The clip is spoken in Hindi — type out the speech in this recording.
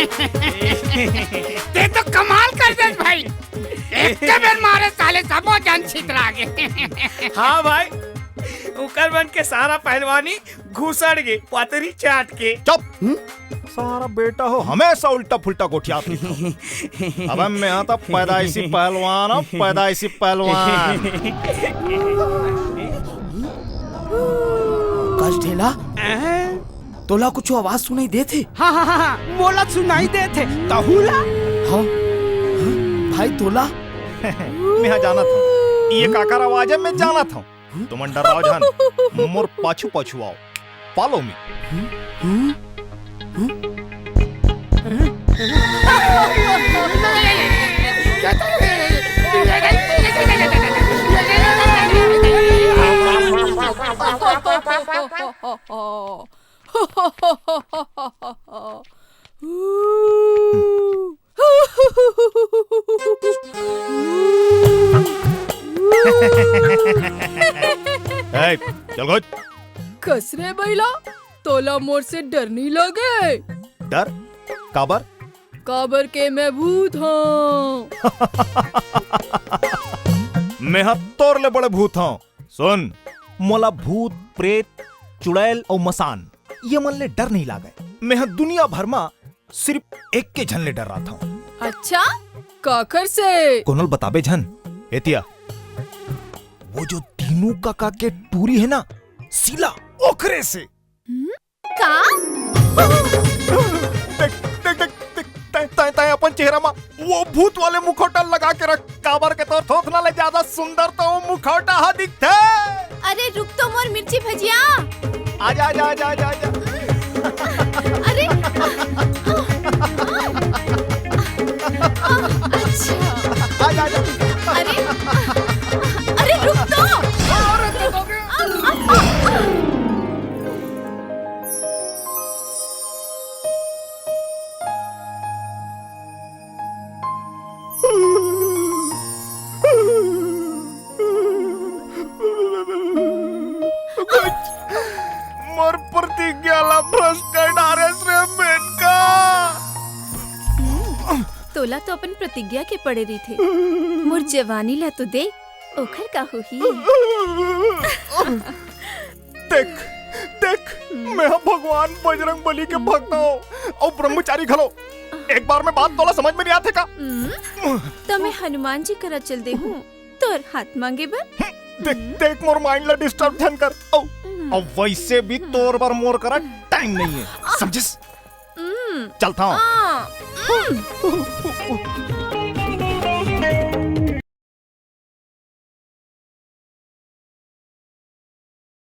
ते तो कमाल कर दे भाई, एक बेर मारे साले सबो जान छितरा गए। हाँ भाई, उकर बन के सारा पहलवानी घुसड़ गए पतरी चाट के। चुप, सारा बेटा हो हमेशा उल्टा फुल्टा गोठियाती। अब मैं यहाँ तक पैदाइशी पहलवान हूँ, पैदाइशी पहलवान। कश ढेला, तोला कुछ आवाज सुनाई दे थे? हाँ हाँ हाँ, बोला सुनाई दे थे। कहूला हाँ भाई तोला मैं यहाँ जाना था, ये काकर आवाज है, मैं जाना था। तुम अंडर राव जान, मोर पाछू पाछू आओ, फॉलो मी। चल गो। कसरे बैला, तोला मोर से डर नहीं लगे? डर काबर? काबर के मैं भूत हूँ। मैं हाँ तोर ले बड़े भूत हूँ। सुन, मोला भूत प्रेत चुड़ैल और मसान ये मन ले डर नहीं लागे। मैं हाँ दुनिया भर में सिर्फ एक के झन ले डर रहा था। अच्छा, काकर से? कोनल बताबे झन। एतिया वो जो तीनों काका के टूरी है ना, सीला ओखरे से। का? तय अपन चेहरा में वो भूत वाले मुखौटा लगा के रख। काबर के तोर थोथना ले ज्यादा सुंदर तो वो मुखौटा हा दिखते। अरे रुक तो मोर मिर्ची भजिया। आजा आजा आजा आजा आजा। अरे अच्छा, आजा आजा। अरे अरे रुक तो। मोर प्रतिज्ञा ला भ्रष्ट कर डारे श्री मेनका। तोला तो अपन प्रतिज्ञा के पड़े रही थे। मोर जवानी ला तो दे, ओखर का होही। देख देख, मैं भगवान बजरंग बली के भक्त हूँ और ब्रह्मचारी घलो। एक बार में बात तोला समझ में नहीं आते का? तो मैं हनुमान जी करा चल दे हूँ, तोर हाथ मांगे बर। देख देख, मोर माइंड ला डिस्टर्ब धन कर। और वैसे भी तोर पर मोर करा टाइम नहीं है, समझिस? चलता हूँ।